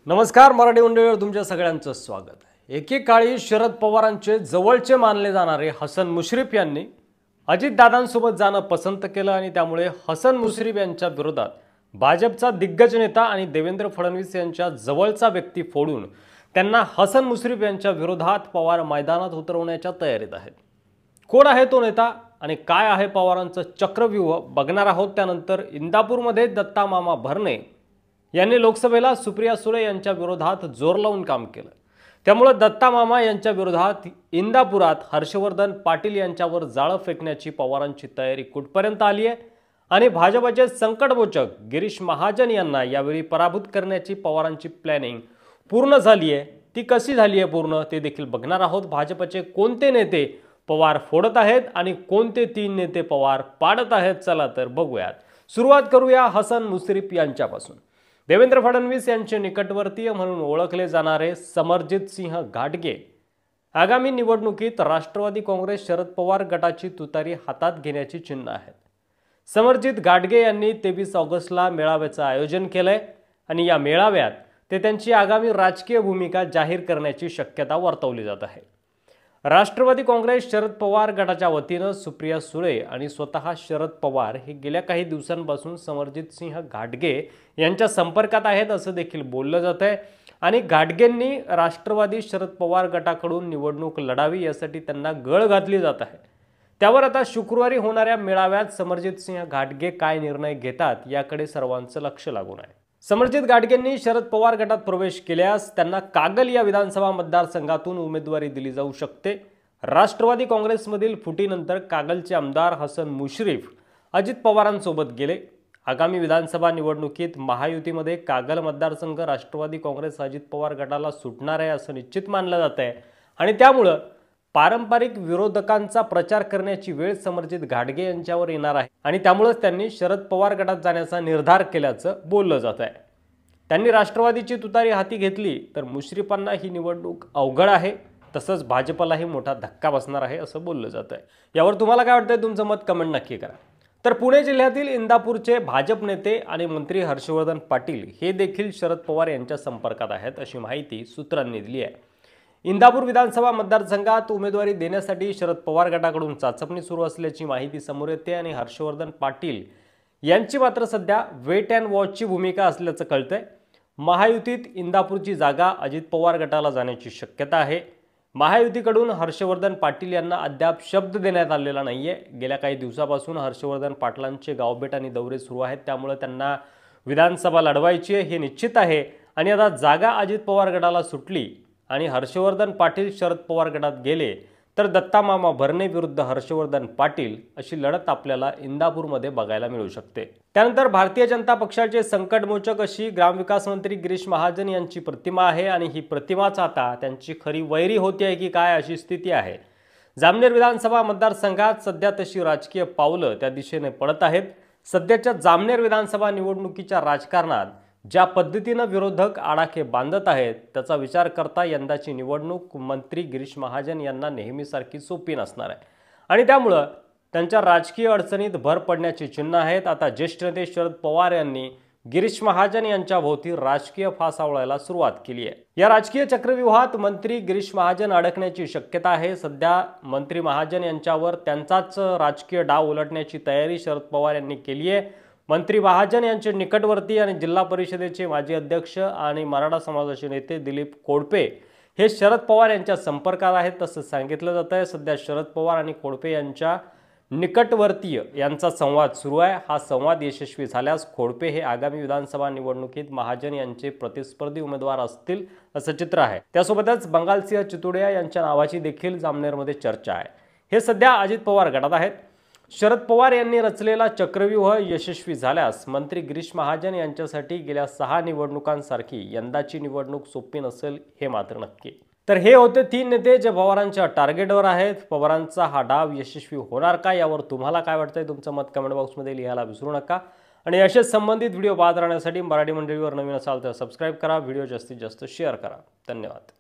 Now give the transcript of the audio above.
नमस्कार, मराठी मंडळीवर तुमच्या सगळ्यांचं स्वागत आहे। एकेकाळी शरद पवारांचे जवळचे मानले जाणारे हसन मुश्रीफ यांनी अजितदादांसोबत जाणं पसंत केलं आणि त्यामुळे हसन मुश्रीफ यांच्या विरोधात भाजपचा दिग्गज नेता आणि देवेंद्र फडणवीस यांच्या जवळचा व्यक्ती फोडून त्यांना हसन मुश्रीफ यांच्या विरोधात पवार मैदानात उतरवण्याच्या तयारीत आहेत। कोण आहे तो नेता आणि काय आहे पवारांचं चक्रव्यूह बघणार आहोत। त्यानंतर इंदापूरमध्ये दत्ता मामा भरणे यांनी लोकसभेला सुप्रिया सुळे यांच्या विरोधात जोर लावून काम केलं। त्यामुळे दत्ता मामा यांच्या विरोधात इंदापुरात हर्षवर्धन पाटील यांच्यावर जाळं फेकण्याची पवारांची तयारी कुठपर्यंत आली आहे आणि भाजपचे संकटमोचक गिरीश महाजन यांना यावेळी पराभूत करण्याची पवारांची प्लॅनिंग पूर्ण झाली आहे। ती कशी झाली आहे पूर्ण ते देखील बघणार आहोत। भाजपचे कोणते नेते पवार फोडत आहेत आणि कोणते 3 नेते पवार पाडत आहेत, चला तर बघूयात। सुरुवात करूया हसन मुश्रीफ यांच्यापासून। देवेंद्र फडणवीस यांचे निकटवर्तीय म्हणून ओळखले जाणारे समरजित सिंह घाटगे आगामी निवडणुकीत राष्ट्रवादी काँग्रेस शरद पवार गटाची तुतारी हातात घेण्याची चिन्ह आहेत। समरजित घाटगे यांनी 23 ऑगस्टला मेळाव्याचं आयोजन केलंय आणि या मेळाव्यात ते त्यांची आगामी राजकीय भूमिका जाहीर करण्याची शक्यता वर्तवली जात आहे। राष्ट्रवादी काँग्रेस शरद पवार गटाच्या वतीनं सुप्रिया सुळे आणि स्वतः शरद पवार हे गेल्या काही दिवसांपासून समरजित सिंह घाटगे यांच्या संपर्कात आहेत असं देखील बोललं जात आहे आणि घाटगेंनी राष्ट्रवादी शरद पवार गटाकडून निवडणूक लढावी यासाठी त्यांना गळ घातली जात आहे। त्यावर आता शुक्रवारी होणाऱ्या मेळाव्यात समरजित सिंह घाटगे काय निर्णय घेतात याकडे सर्वांचं लक्ष लागून आहे। समरजित घाटगेंनी शरद पवार गटात प्रवेश केल्यास त्यांना कागल या विधानसभा मतदारसंघातून उमेदवारी दिली जाऊ शकते। राष्ट्रवादी काँग्रेसमधील फुटीनंतर कागलचे आमदार हसन मुश्रीफ अजित पवारांसोबत गेले। आगामी विधानसभा निवडणुकीत महायुतीमध्ये कागल मतदारसंघ राष्ट्रवादी काँग्रेस अजित पवार गटाला सुटणार आहे असं निश्चित मानलं जात आहे आणि त्यामुळे पारंपरिक विरोधकांचा प्रचार करण्याची वेळ समरजित घाटगे यांच्यावर येणार आहे आणि त्यामुळेच त्यांनी शरद पवार गटात जाण्याचा निर्धार केल्याचं बोललं जात आहे। त्यांनी राष्ट्रवादीची तुतारी हाती घेतली तर मुश्रीफांना ही निवडणूक अवघड आहे, तसंच भाजपलाही मोठा धक्का बसणार आहे असं बोललं जात आहे। यावर तुम्हाला काय वाटतंय, तुमचं मत कमेंट नक्की करा। तर पुणे जिल्ह्यातील इंदापूरचे भाजप नेते आणि मंत्री हर्षवर्धन पाटील हे देखील शरद पवार यांच्या संपर्कात आहेत अशी माहिती सूत्रांनी दिली आहे। इंदापूर विधानसभा मतदारसंघात उमेदवारी देण्यासाठी शरद पवार गटाकडून चाचपणी सुरू असल्याची माहिती समोर येते आणि हर्षवर्धन पाटील यांची मात्र सध्या वेट अँड वॉचची भूमिका असल्याचं कळतंय। महायुतीत इंदापूरची जागा अजित पवार गटाला जाण्याची शक्यता आहे। महायुतीकडून हर्षवर्धन पाटील यांना अद्याप शब्द देण्यात आलेला नाहीये। गेल्या काही दिवसापासून हर्षवर्धन पाटलांचे गावभेट आणि दौरे सुरू आहेत, त्यामुळे त्यांना विधानसभा लढवायची आहे हे निश्चित आहे आणि आता जागा अजित पवार गटाला सुटली आणि हर्षवर्धन पाटील शरद पवार गटात गेले तर दत्ता मामा भरणे विरुद्ध हर्षवर्धन पाटील अशी लढत आपल्याला इंदापूरमध्ये बघायला मिळू शकते। त्यानंतर भारतीय जनता पक्षाचे संकटमोचक अशी ग्रामविकास मंत्री गिरीश महाजन यांची प्रतिमा आहे आणि ही प्रतिमाच आता त्यांची खरी वैरी होती आहे की काय अशी स्थिती आहे। जामनेर विधानसभा मतदारसंघात सध्या तशी राजकीय पावलं त्या दिशेने पडत आहेत। सध्याच्या जामनेर विधानसभा निवडणुकीच्या राजकारणात ज्या पद्धतीने विरोधक आडाखे बांधत आहेत त्याचा विचार करता यंदाची निवडणूक मंत्री गिरीश महाजन यांना नेहमीसारखी सोपी नसणार आहे आणि त्यामुळे त्यांच्या राजकीय अडचणीत भर पडण्याची चिन्ह आहेत। आता ज्येष्ठ नेते शरद पवार यांनी गिरीश महाजन यांच्या भोवती राजकीय फास आवळायला सुरुवात केली आहे। या राजकीय चक्रव्यूहात मंत्री गिरीश महाजन अडकण्याची शक्यता आहे। सध्या मंत्री महाजन यांच्यावर त्यांचाच राजकीय डाव उलटण्याची तयारी शरद पवार यांनी केली आहे। मंत्री महाजन यांचे निकटवर्ती आणि जिल्हा परिषदेचे माजी अध्यक्ष आणि मराठा समाजाचे नेते दिलीप कोडपे हे शरद पवार यांच्या संपर्कात आहेत तसं सांगितलं जात आहे। सध्या शरद पवार आणि कोडपे यांच्या निकटवर्तीय यांचा संवाद सुरू आहे। हा संवाद यशस्वी झाल्यास कोडपे हे आगामी विधानसभा निवडणुकीत महाजन यांचे प्रतिस्पर्धी उमेदवार असतील असं चित्र आहे। त्यासोबतच बंगालसिंह चितोडिया यांच्या नावाची देखील जामनेरमध्ये चर्चा आहे। हे सध्या अजित पवार गटात आहेत। शरद पवार यांनी रचलेला चक्रव्यूह यशस्वी झाल्यास मंत्री गिरीश महाजन यांच्यासाठी गेल्या 6 निवडणुकांसारखी यंदाची निवडणूक सोपी नसेल हे मात्र नक्की। तर हे होते 3 नेते जे पवारांच्या टार्गेटवर आहेत। पवारांचा हा डाव यशस्वी होणार का यावर तुम्हाला काय वाटतंय, तुमचं मत कमेंट बॉक्समध्ये लिहायला विसरू नका आणि असेच संबंधित व्हिडिओ पाहत राहण्यासाठी मराठी मंडळीवर नवीन असाल तर सबस्क्राइब करा, व्हिडिओ जास्तीत जास्त शेअर करा। धन्यवाद।